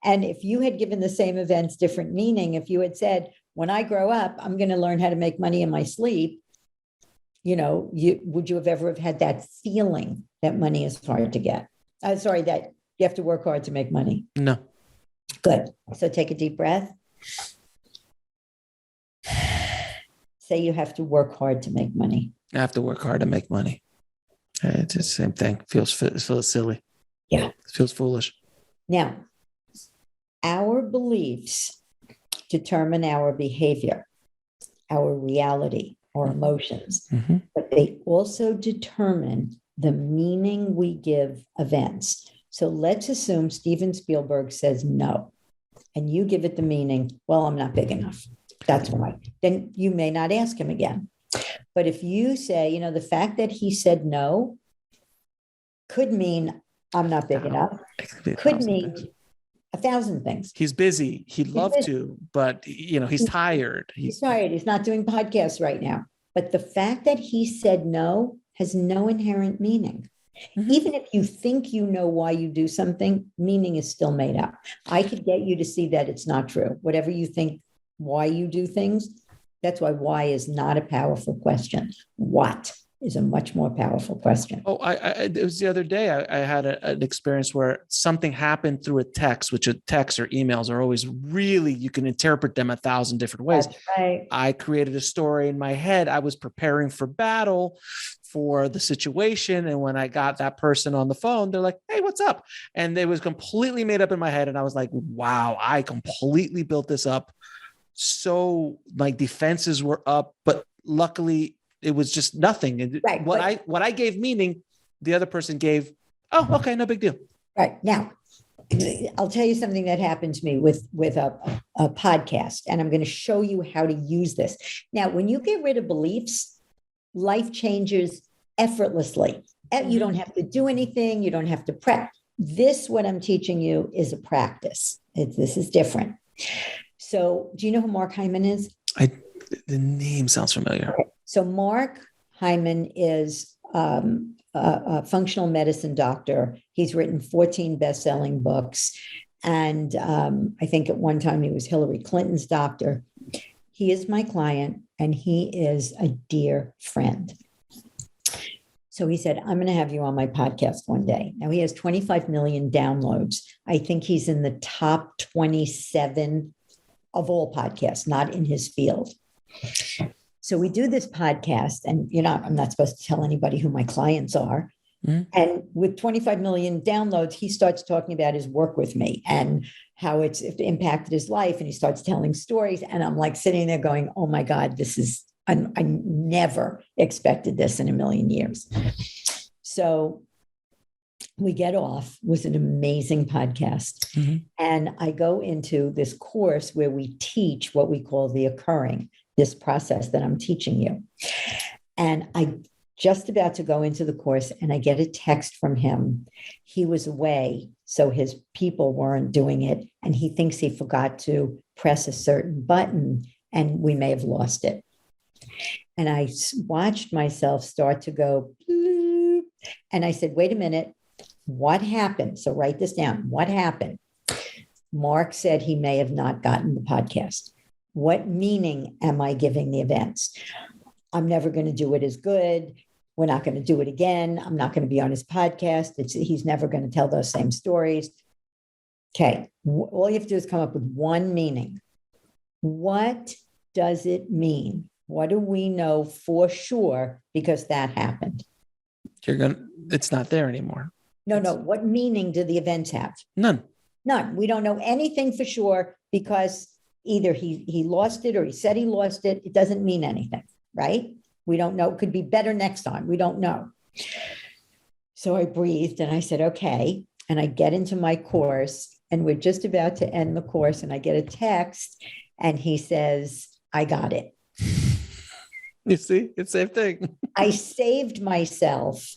and if you had given the same events different meaning, if you had said, when I grow up, I'm going to learn how to make money in my sleep, would you have ever had that feeling that money is hard to get? That you have to work hard to make money. No. Good. So take a deep breath. Say you have to work hard to make money. I have to work hard to make money. It's the same thing. Feels silly. Yeah. It feels foolish. Now, our beliefs determine our behavior, our reality, our emotions, but they also determine the meaning we give events. So let's assume Steven Spielberg says no, and you give it the meaning, well, I'm not big enough. That's why. Then you may not ask him again. But if you say, the fact that he said no could mean I'm not big enough, could mean 1,000 things. He's busy. He'd love to, but he's tired. He's tired. He's not doing podcasts right now. But the fact that he said no has no inherent meaning. Mm-hmm. Even if you think you know why you do something, meaning is still made up. I could get you to see that it's not true. Whatever you think why you do things, that's why is not a powerful question. What is a much more powerful question. Oh, it was the other day. I had an experience where something happened through a text, which texts or emails are always really, you can interpret them 1,000 different ways. That's right. I created a story in my head. I was preparing for battle for the situation. And when I got that person on the phone, they're like, hey, what's up? And it was completely made up in my head. And I was like, wow, I completely built this up. So my defenses were up, but luckily it was just nothing. And right, what I gave meaning, the other person gave, oh, okay, no big deal. Right. Now, I'll tell you something that happened to me with a podcast, and I'm going to show you how to use this. Now, when you get rid of beliefs, life changes effortlessly. You don't have to do anything. You don't have to prep. This, what I'm teaching you, is a practice. This is different. So do you know who Mark Hyman is? The name sounds familiar. Okay. So Mark Hyman is a functional medicine doctor. He's written 14 best-selling books. And I think at one time he was Hillary Clinton's doctor. He is my client, and he is a dear friend. So he said, I'm going to have you on my podcast one day. Now he has 25 million downloads. I think he's in the top 27 of all podcasts, not in his field. So we do this podcast, and I'm not supposed to tell anybody who my clients are. Mm-hmm. And with 25 million downloads, he starts talking about his work with me and how it's impacted his life. And he starts telling stories. And I'm like sitting there going, oh my God, I never expected this in a million years. So we get off. It was an amazing podcast. Mm-hmm. And I go into this course where we teach what we call the occurring, this process that I'm teaching you. And I just about to go into the course, and I get a text from him. He was away, so his people weren't doing it. And he thinks he forgot to press a certain button, and we may have lost it. And I watched myself start to go, bloop. And I said, wait a minute, what happened? So write this down. What happened? Mark said he may have not gotten the podcast. What meaning am I giving the events? I'm never going to do it as good. We're not going to do it again. I'm not going to be on his podcast. He's never going to tell those same stories. Okay. All you have to do is come up with one meaning. What does it mean? What do we know for sure because that happened? It's not there anymore. No. What meaning do the events have? None. We don't know anything for sure because either he lost it or he said he lost it. It doesn't mean anything, right? We don't know. It could be better next time. We don't know. So I breathed and I said, okay. And I get into my course and we're just about to end the course and I get a text and he says, I got it. You see, it's the same thing. I saved myself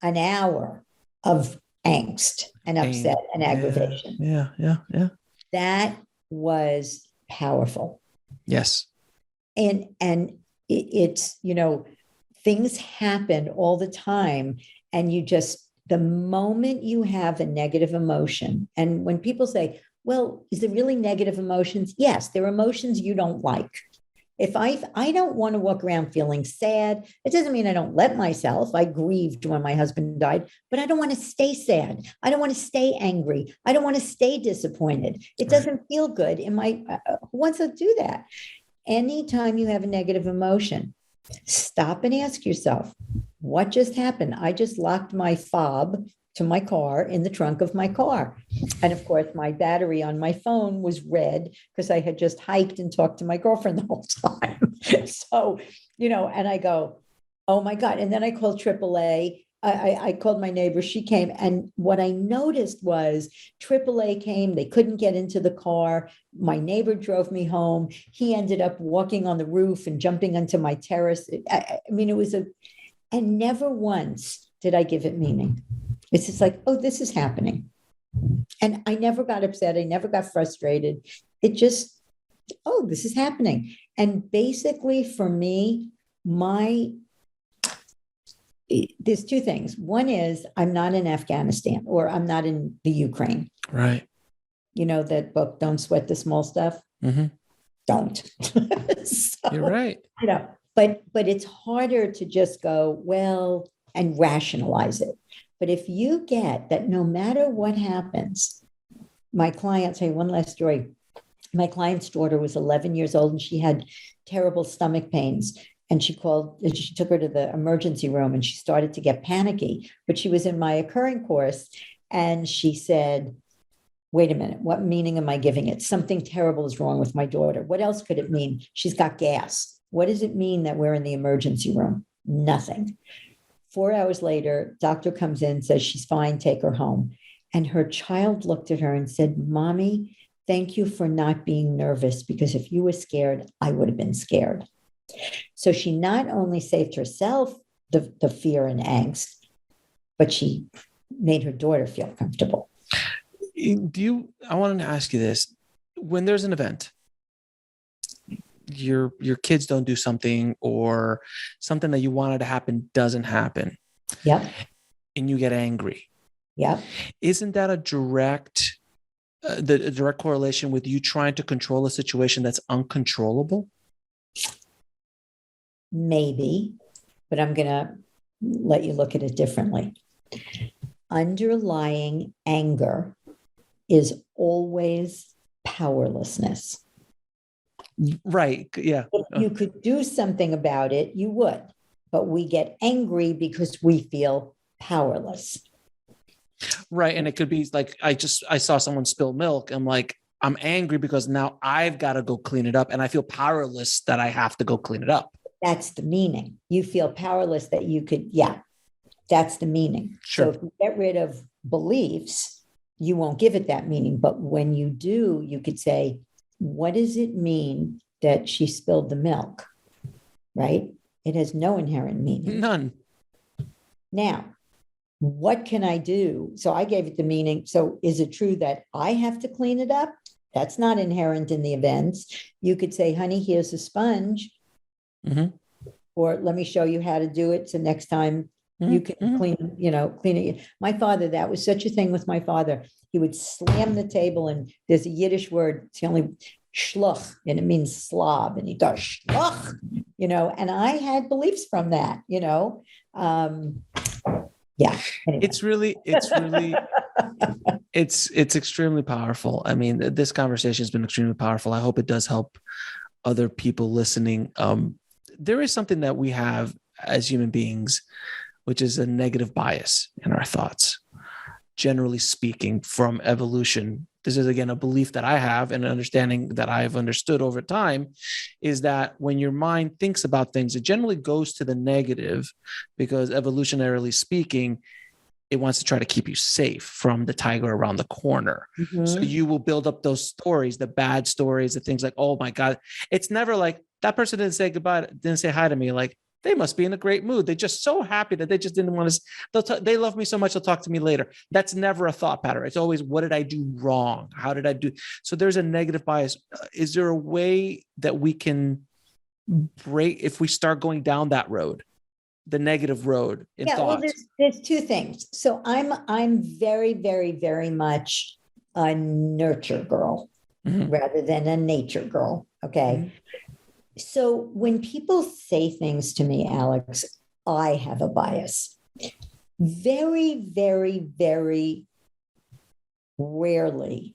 an hour of angst and upset and aggravation. Yeah. That was powerful. Yes. And it's, things happen all the time. And the moment you have a negative emotion, and when people say, well, is there really negative emotions? Yes, there are emotions you don't like. If I don't want to walk around feeling sad, it doesn't mean I don't let myself. I grieved when my husband died, but I don't want to stay sad. I don't want to stay angry. I don't want to stay disappointed. It doesn't feel good in my, who wants to do that? Anytime you have a negative emotion, stop and ask yourself, what just happened? I just locked my fob to my car in the trunk of my car. And of course, my battery on my phone was red because I had just hiked and talked to my girlfriend the whole time. So, and I go, oh my God. And then I called AAA. I called my neighbor. She came. And what I noticed was AAA came. They couldn't get into the car. My neighbor drove me home. He ended up walking on the roof and jumping onto my terrace. I mean, it was and never once did I give it meaning. It's just like, oh, this is happening. And I never got upset. I never got frustrated. It just, oh, this is happening. And basically for me, there's two things. One is I'm not in Afghanistan or I'm not in the Ukraine. Right. You know that book, Don't Sweat the Small Stuff? Mm-hmm. Don't. So, you're right. But it's harder to just go, well, and rationalize it. But if you get that no matter what happens, my client, say one last story. My client's daughter was 11 years old and she had terrible stomach pains. And she took her to the emergency room and she started to get panicky. But she was in my occurring course and she said, wait a minute, what meaning am I giving it? Something terrible is wrong with my daughter. What else could it mean? She's got gas. What does it mean that we're in the emergency room? Nothing. 4 hours later, doctor comes in, says she's fine, take her home. And her child looked at her and said, Mommy, thank you for not being nervous because if you were scared, I would have been scared. So she not only saved herself the fear and angst, but she made her daughter feel comfortable. I wanted to ask you this. When there's an event, your kids don't do something, or something that you wanted to happen doesn't happen. Yep. And you get angry. Yep. Isn't that a direct correlation with you trying to control a situation that's uncontrollable? Maybe, but I'm going to let you look at it differently. Underlying anger is always powerlessness. Right. Yeah. If you could do something about it, you would. But we get angry because we feel powerless. Right. And it could be like, I saw someone spill milk. I'm like, I'm angry because now I've got to go clean it up. And I feel powerless that I have to go clean it up. That's the meaning. You feel powerless that you could, that's the meaning. Sure. So if you get rid of beliefs, you won't give it that meaning. But when you do, you could say, what does it mean that she spilled the milk? Right? It has no inherent meaning. None. Now, what can I do? So I gave it the meaning. So is it true that I have to clean it up? That's not inherent in the events. You could say, honey, here's a sponge. Mm-hmm. Or let me show you how to do it. So next time you can clean it. My father, that was such a thing with my father. He would slam the table, and there's a Yiddish word. It's the only schluch, and it means slob. And he does schluch, and I had beliefs from that, yeah. Anyway. It's extremely powerful. I mean, this conversation has been extremely powerful. I hope it does help other people listening. There is something that we have as human beings, which is a negative bias in our thoughts. Generally speaking, from evolution, this is again a belief that I have and an understanding that I've understood over time, is that when your mind thinks about things, it generally goes to the negative because evolutionarily speaking, it wants to try to keep you safe from the tiger around the corner. Mm-hmm. So you will build up those stories, the bad stories, the things like, oh my God, it's never like that person didn't say goodbye, didn't say hi to me. Like, they must be in a great mood. They're just so happy that they just didn't want to, they love me so much, they'll talk to me later. That's never a thought pattern. It's always, what did I do wrong? How did I do? So there's a negative bias. Is there a way that we can break, if we start going down that road, the negative road in thoughts? Well, there's two things. So I'm very, very, very much a nurture girl rather than a nature girl. Okay. Mm-hmm. So when people say things to me, Alex, I have a bias. Very, very, very rarely,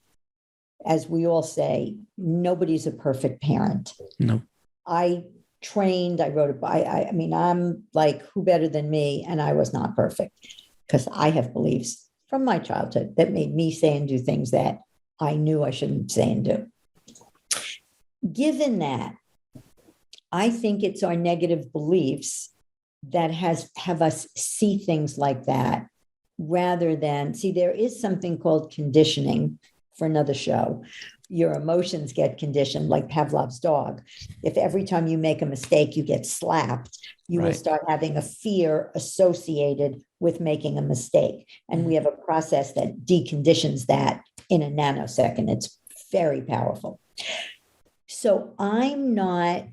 as we all say, nobody's a perfect parent. No. I wrote I mean, I'm like, who better than me? And I was not perfect because I have beliefs from my childhood that made me say and do things that I knew I shouldn't say and do. Given that, I think it's our negative beliefs that have us see things like that rather than there is something called conditioning for another show. Your emotions get conditioned like Pavlov's dog. If every time you make a mistake, you get slapped, you will start having a fear associated with making a mistake. And we have a process that deconditions that in a nanosecond. It's very powerful. So I'm not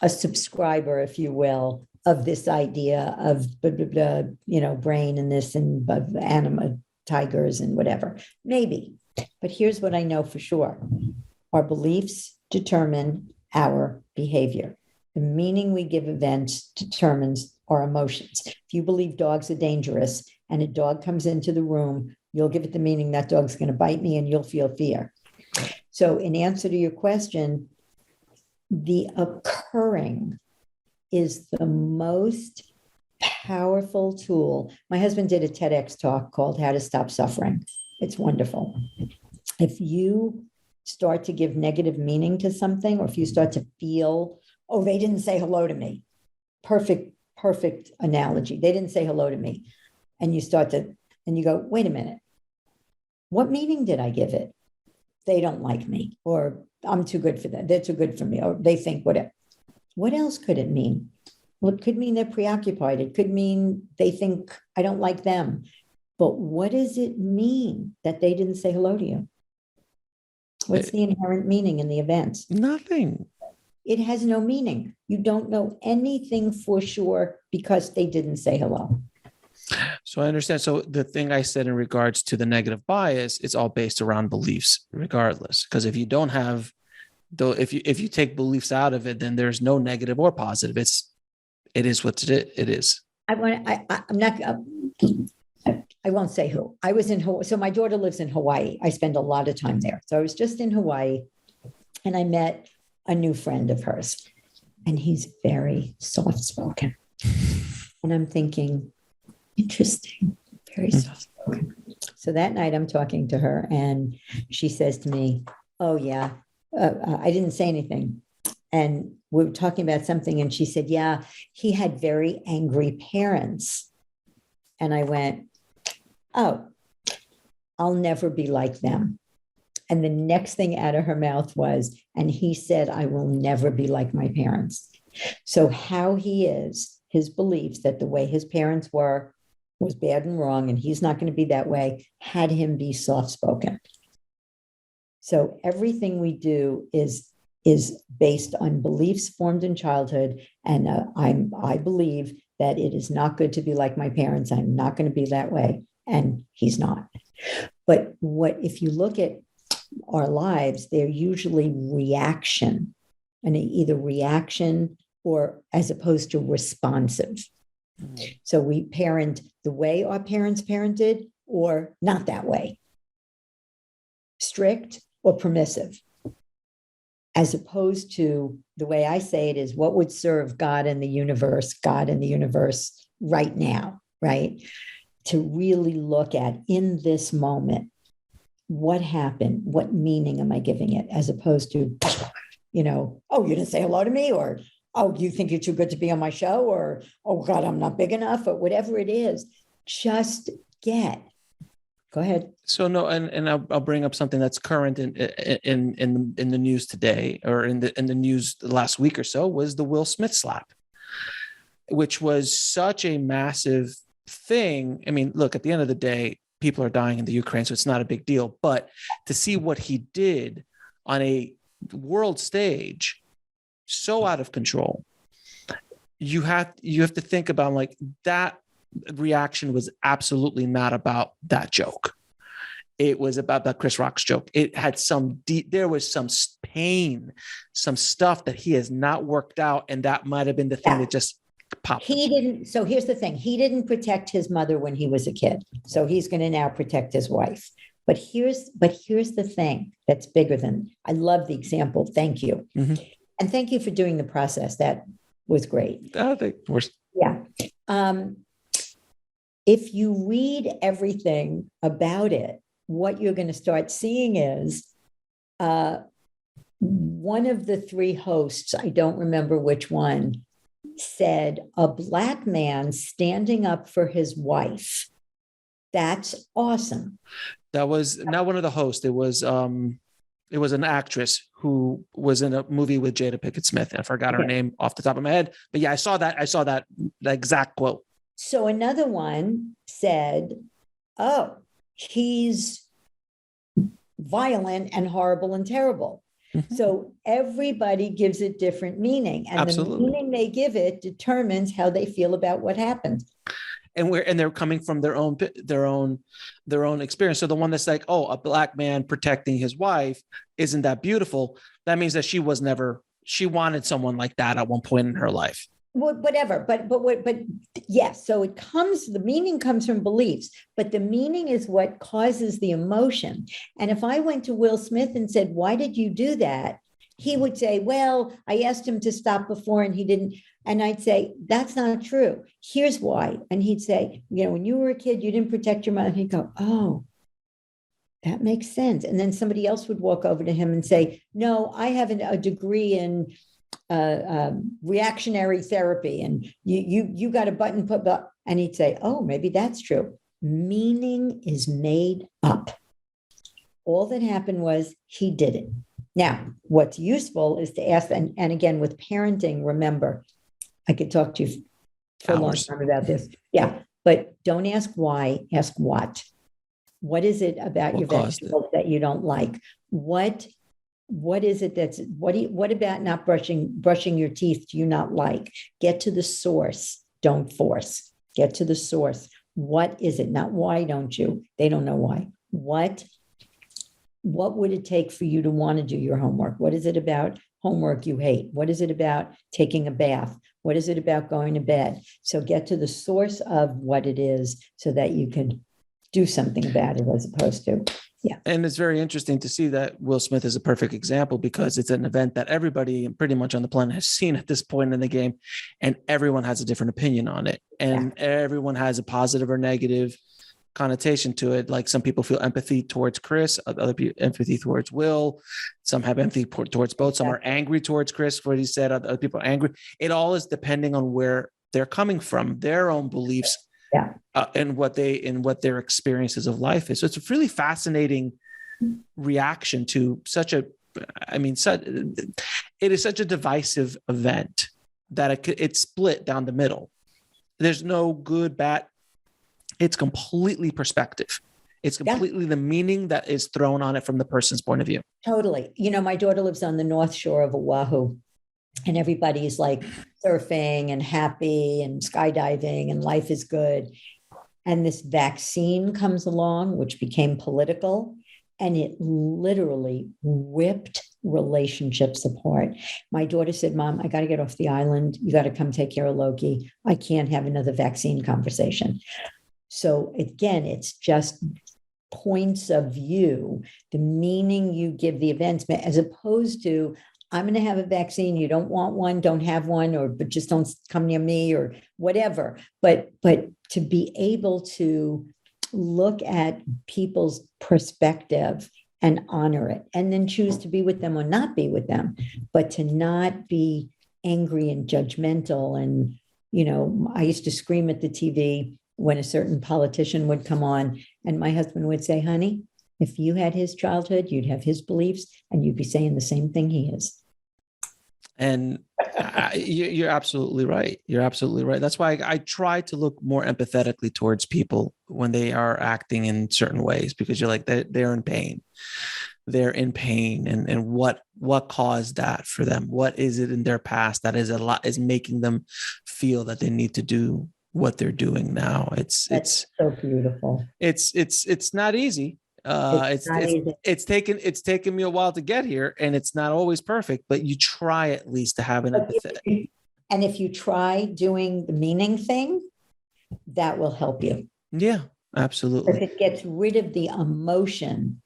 a subscriber, if you will, of this idea of brain and this and anima, tigers and whatever. Maybe, but here's what I know for sure: our beliefs determine our behavior. The meaning we give events determines our emotions. If you believe dogs are dangerous and a dog comes into the room, you'll give it the meaning that dog's going to bite me, and you'll feel fear. So, in answer to your question, the occurring is the most powerful tool. My husband did a TEDx talk called How to Stop Suffering. It's wonderful. If you start to give negative meaning to something, or if you start to feel, oh, they didn't say hello to me. Perfect analogy. They didn't say hello to me. And you go, wait a minute. What meaning did I give it? They don't like me, or I'm too good for them. They're too good for me, or they think whatever. What else could it mean? Well, it could mean they're preoccupied. It could mean they think I don't like them. But what does it mean that they didn't say hello to you? What's the inherent meaning in the event? Nothing. It has no meaning. You don't know anything for sure because they didn't say hello. So I understand. So the thing I said in regards to the negative bias, it's all based around beliefs, regardless. Because if you don't have, though, if you take beliefs out of it, then there's no negative or positive. It is what it is. I'm not. I won't say who. I was in Hawaii. So my daughter lives in Hawaii. I spend a lot of time there. So I was just in Hawaii, and I met a new friend of hers, and he's very soft-spoken. And I'm thinking, interesting, very soft-spoken. So that night I'm talking to her, and she says to me, oh yeah, I didn't say anything. And we were talking about something, and she said, yeah, he had very angry parents. And I went, oh, I'll never be like them. And the next thing out of her mouth was, and he said, I will never be like my parents. So how he is, his beliefs that the way his parents were was bad and wrong, and he's not going to be that way, had him be soft-spoken. So everything we do is based on beliefs formed in childhood. And I believe that it is not good to be like my parents. I'm not going to be that way. And he's not. But if you look at our lives, they're usually reaction, and either reaction or as opposed to responsive. So we parent the way our parents parented or not that way, strict or permissive, as opposed to the way I say it is what would serve God in the universe right now, right? To really look at in this moment, what happened? What meaning am I giving it? As opposed to, oh, you didn't say hello to me, or, oh, you think you're too good to be on my show, or, oh God, I'm not big enough, or whatever it is. Just go ahead. So no, and I'll bring up something that's current in the news today, or in the news the last week or so, was the Will Smith slap, which was such a massive thing. I mean, look, at the end of the day, people are dying in the Ukraine, so it's not a big deal. But to see what he did on a world stage, so out of control, you have to think about, like, that reaction was absolutely not about that joke. It was about that Chris Rock's joke. It had there was some pain, some stuff that he has not worked out. And that might've been the thing that just popped. He didn't. So here's the thing. He didn't protect his mother when he was a kid. So he's going to now protect his wife. But here's the thing that's bigger than, I love the example. Thank you. Mm-hmm. And thank you for doing the process. That was great. Yeah. If you read everything about it, what you're going to start seeing is one of the three hosts, I don't remember which one, said a Black man standing up for his wife. That's awesome. That was not one of the hosts. It was an actress who was in a movie with Jada Pinkett Smith. I forgot her name off the top of my head. But yeah, I saw that exact quote. So another one said, oh, he's violent and horrible and terrible. Mm-hmm. So everybody gives it different meaning. And Absolutely. The meaning they give it determines how they feel about what happened. And they're coming from their own experience. So the one that's like, oh, a Black man protecting his wife, isn't that beautiful? That means that she wanted someone like that at one point in her life. Whatever, but yes. So the meaning comes from beliefs, but the meaning is what causes the emotion. And if I went to Will Smith and said, why did you do that? He would say, well, I asked him to stop before and he didn't. And I'd say, that's not true. Here's why. And he'd say, when you were a kid, you didn't protect your mother. And he'd go, oh, that makes sense. And then somebody else would walk over to him and say, no, I have a degree in reactionary therapy, and you got a button put up. And he'd say, oh, maybe that's true. Meaning is made up. All that happened was he did it. Now, what's useful is to ask, and again, with parenting, remember, I could talk to you for a long Hours. time about this. Yeah. But don't ask why, ask what. What is it about What your caused it? vegetables that you don't like? What is it that's what about not brushing your teeth do you not like? Get to the source. Don't force. Get to the source. What is it? Not why don't you? They don't know why. What would it take for you to want to do your homework? What is it about homework you hate? What is it about taking a bath? What is it about going to bed? So get to the source of what it is so that you can do something about it as opposed to, yeah. And it's very interesting to see that Will Smith is a perfect example because it's an event that everybody pretty much on the planet has seen at this point in the game, and everyone has a different opinion on it. And everyone has a positive or negative connotation to it. Like some people feel empathy towards Chris, other people empathy towards Will. Some have empathy towards both. Some are angry towards Chris for what he said. Other people are angry. It all is depending on where they're coming from, their own beliefs, and what their experiences of life is. So it's a really fascinating reaction to it is such a divisive event that it's split down the middle. There's no good, bad. It's completely perspective. It's completely the meaning that is thrown on it from the person's point of view. Totally. My daughter lives on the North Shore of Oahu, and everybody's like surfing and happy and skydiving and life is good. And this vaccine comes along, which became political, and it literally ripped relationships apart. My daughter said, Mom, I got to get off the island. You got to come take care of Loki. I can't have another vaccine conversation. So again, it's just points of view, the meaning you give the events, as opposed to, I'm going to have a vaccine. You don't want one, don't have one, but just don't come near me or whatever. But to be able to look at people's perspective and honor it, and then choose to be with them or not be with them, but to not be angry and judgmental. And, I used to scream at the TV when a certain politician would come on, and my husband would say, honey, if you had his childhood, you'd have his beliefs, and you'd be saying the same thing he is. And you're absolutely right. You're absolutely right. That's why I try to look more empathetically towards people when they are acting in certain ways, because you're like, they're in pain. They're in pain. And what caused that for them? What is it in their past that is making them feel that they need to do what they're doing now? It's so beautiful. It's not easy. It's taken me a while to get here, and it's not always perfect, but you try at least to have an empathy. And if you try doing the meaning thing, that will help you. Yeah, absolutely. If it gets rid of the emotion.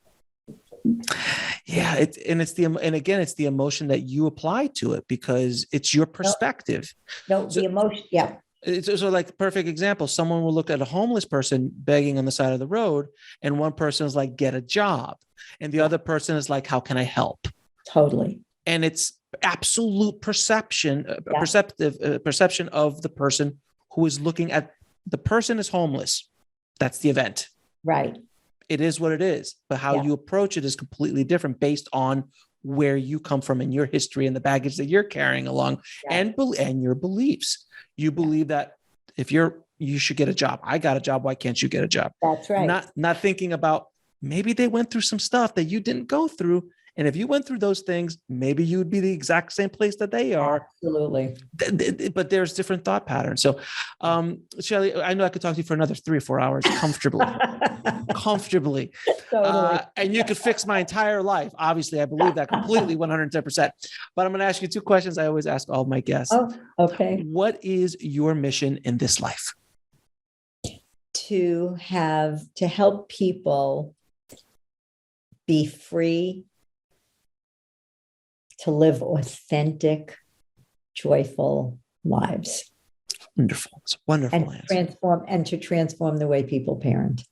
Yeah, it's the emotion that you apply to it because it's your perspective. The emotion. Yeah. It's also like perfect example. Someone will look at a homeless person begging on the side of the road, and one person is like, get a job. And the other person is like, how can I help? Totally. And it's absolute perception of the person who is looking at the person is homeless. That's the event. Right. It is what it is. But how you approach it is completely different based on where you come from and your history and the baggage that you're carrying along and your beliefs. You believe that if you should get a job. I got a job. Why can't you get a job? That's right. Not thinking about maybe they went through some stuff that you didn't go through. And if you went through those things, maybe you would be the exact same place that they are. Absolutely. But there's different thought patterns. So, Shelly, I know I could talk to you for another 3 or 4 hours comfortably. Totally. And you could fix my entire life. Obviously, I believe that completely 110%. But I'm going to ask you 2 questions I always ask all my guests. Oh, okay. What is your mission in this life? To help people be free, to live authentic, joyful lives. Wonderful. It's a wonderful answer. To transform the way people parent.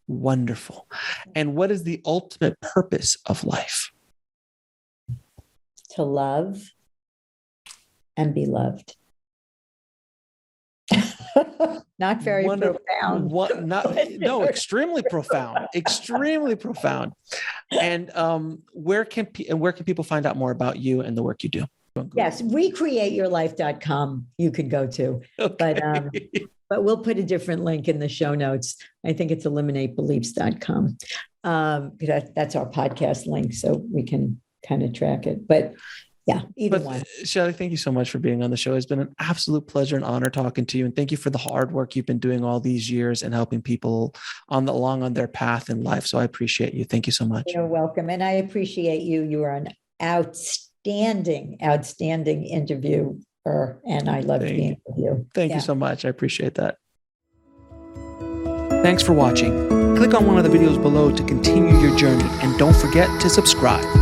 Wonderful. And what is the ultimate purpose of life? To love and be loved. Not very profound. Extremely profound. Extremely profound. And where can people find out more about you and the work you do? Yes, recreateyourlife.com you could go to. Okay. But we'll put a different link in the show notes. I think it's eliminatebeliefs.com. That's our podcast link, so we can kind of track it. But yeah, either one. Shelly, thank you so much for being on the show. It's been an absolute pleasure and honor talking to you. And thank you for the hard work you've been doing all these years and helping people along on their path in life. So I appreciate you. Thank you so much. You're welcome. And I appreciate you. You are an outstanding interviewer. And I love being with you. Thank you so much. I appreciate that. Thanks for watching. Click on one of the videos below to continue your journey. And don't forget to subscribe.